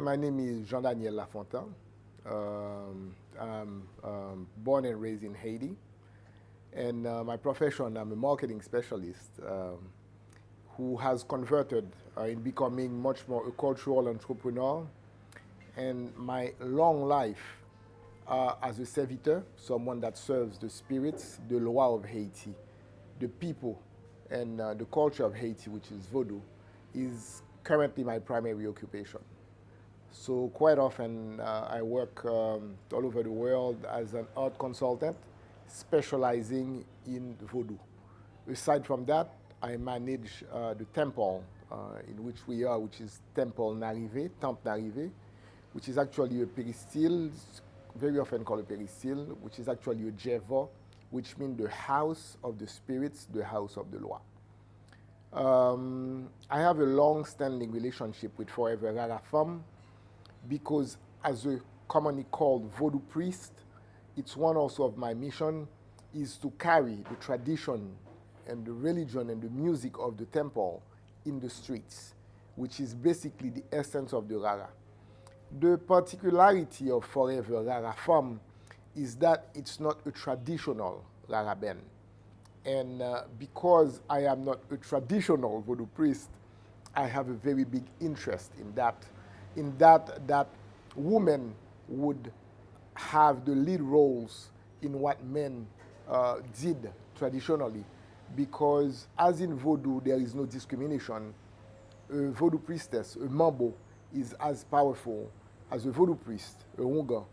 My name is Jean-Daniel LaFontaint. I'm born and raised in Haiti. And my profession, I'm a marketing specialist who has converted in becoming much more a cultural entrepreneur. And my long life as a servitor, someone that serves the spirits, the loi of Haiti, the people, and the culture of Haiti, which is Vodou, is currently my primary occupation. So quite often I work all over the world as an art consultant, specializing in Vodou. Aside from that, I manage the temple in which we are, which is Temple Narivé, which is actually a peristyle, very often called a peristyle, which is actually a jeva, which means the house of the spirits, the house of the Loi. I have a long-standing relationship with Forever Rara Fanm because as a commonly called Vodou priest, it's one also of my mission is to carry the tradition and the religion and the music of the temple in the streets, which is basically the essence of the Rara. The particularity of Forever Rara Fanm is that it's not a traditional Rara band. And because I am not a traditional Vodou priest, I have a very big interest in that women would have the lead roles in what men did traditionally. Because as in Vodou, there is no discrimination. A Vodou priestess, a Mambo, is as powerful as a Vodou priest, a Wunga,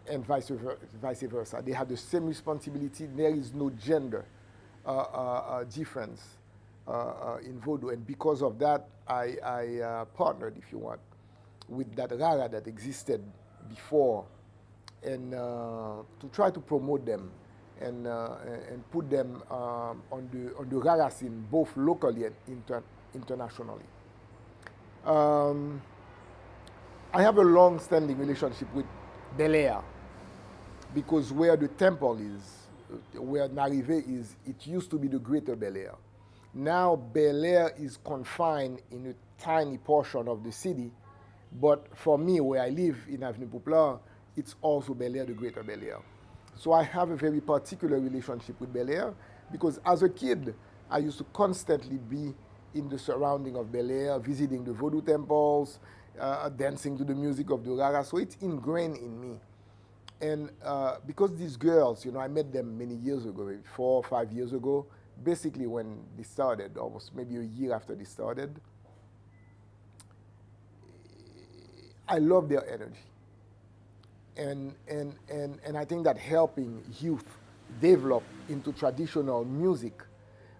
and vice versa. They have the same responsibility. There is no gender difference in Vodou. And because of that, I partnered, if you want, with that Rara that existed before and to try to promote them and put them on the Rara scene, both locally and internationally. I have a long-standing relationship with Bel Air because where the temple is, where Narivé is, it used to be the greater Bel Air. Now Bel Air is confined in a tiny portion of the city, but for me, where I live in Avenue Pouplar, it's also Bel Air, the greater Bel Air. So I have a very particular relationship with Bel Air because as a kid, I used to constantly be in the surrounding of Bel Air, visiting the Vodou temples, dancing to the music of the Rara. So it's ingrained in me. And because these girls, I met them many years ago, maybe 4 or 5 years ago, basically when they started, almost maybe a year after they started, I love their energy. And I think that helping youth develop into traditional music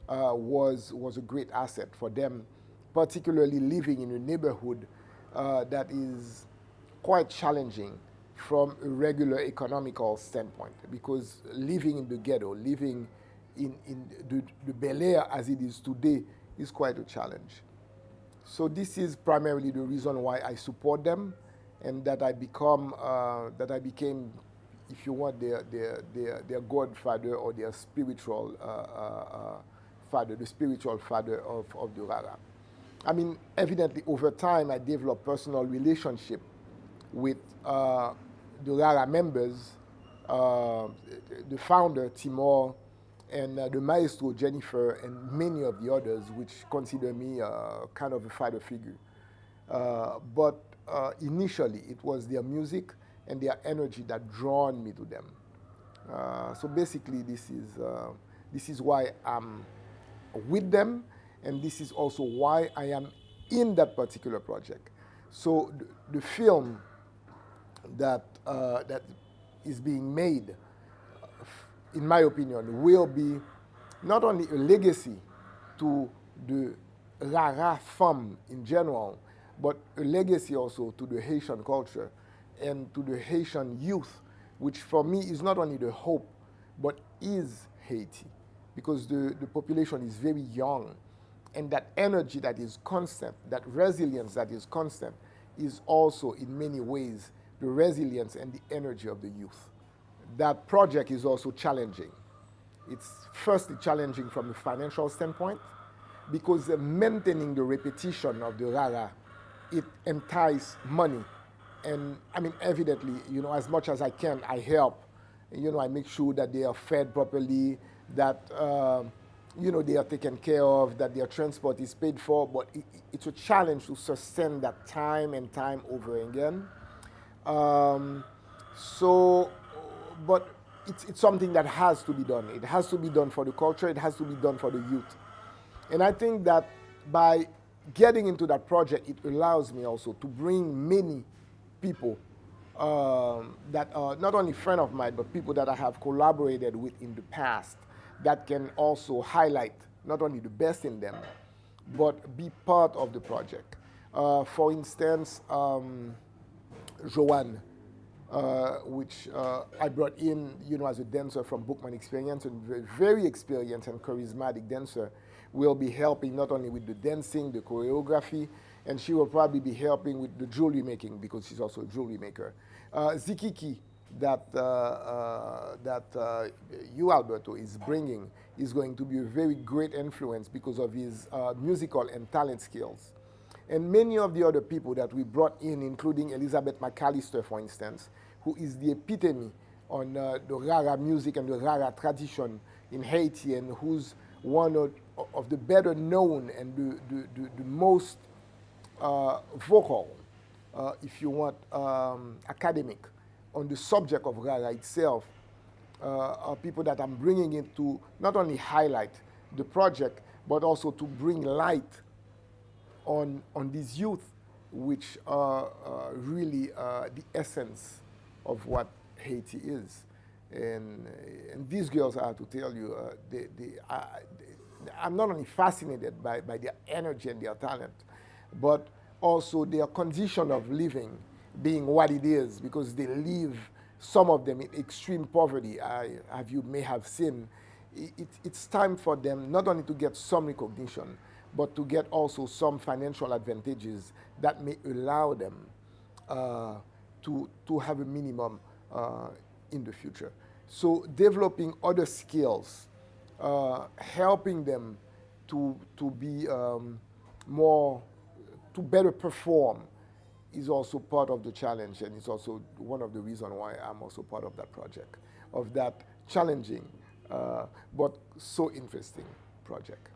was a great asset for them, particularly living in a neighborhood that is quite challenging from a regular economical standpoint, because living in the ghetto, living in the Bel Air as it is today is quite a challenge. So this is primarily the reason why I support them, and that I became, if you want, their godfather or their spiritual father, the spiritual father of the Rara. I mean, evidently over time I developed personal relationship with the Rara members, the founder Timor, and the maestro Jennifer, and many of the others, which consider me kind of a father figure. But initially, it was their music and their energy that drawn me to them. So basically, this is why I'm with them, and this is also why I am in that particular project. So the film that is being made, in my opinion, will be not only a legacy to the Rara Fanm in general, but a legacy also to the Haitian culture and to the Haitian youth, which for me is not only the hope, but is Haiti, because the population is very young, and that energy that is constant, that resilience that is constant, is also in many ways the resilience and the energy of the youth. That project is also challenging. It's firstly challenging from a financial standpoint, because maintaining the repetition of the Rara, it entices money and I mean, evidently, you know, as much as I can, I help. You know, I make sure that they are fed properly, that you know, they are taken care of, that their transport is paid for. But it's a challenge to sustain that time and time over again. Um, so, but it's something that has to be done. It has to be done for the culture. It has to be done for the youth. And I think that by getting into that project, it allows me also to bring many people that are not only friends of mine, but people that I have collaborated with in the past that can also highlight not only the best in them, but be part of the project. For instance, Joanne, which I brought in, you know, as a dancer from Bookman Experience, and very experienced and charismatic dancer, will be helping not only with the dancing, the choreography, and she will probably be helping with the jewelry making because she's also a jewelry maker. Zikiki, that you, Alberto, is bringing is going to be a very great influence because of his musical and talent skills. And many of the other people that we brought in, including Elizabeth McAllister, for instance, who is the epitome on the Rara music and the Rara tradition in Haiti, and who's one of the better known and the most vocal, if you want, academic on the subject of Rara itself, are people that I'm bringing in to not only highlight the project, but also to bring light on these youth, which are really the essence of what Haiti is. And these girls, I have to tell you, I'm not only fascinated by their energy and their talent, but also their condition of living being what it is, because they live, some of them, in extreme poverty. You may have seen, it's time for them not only to get some recognition, but to get also some financial advantages that may allow them to have a minimum in the future. So developing other skills, helping them to be more, to better perform, is also part of the challenge, and it's also one of the reasons why I'm also part of that project, of that challenging but so interesting project.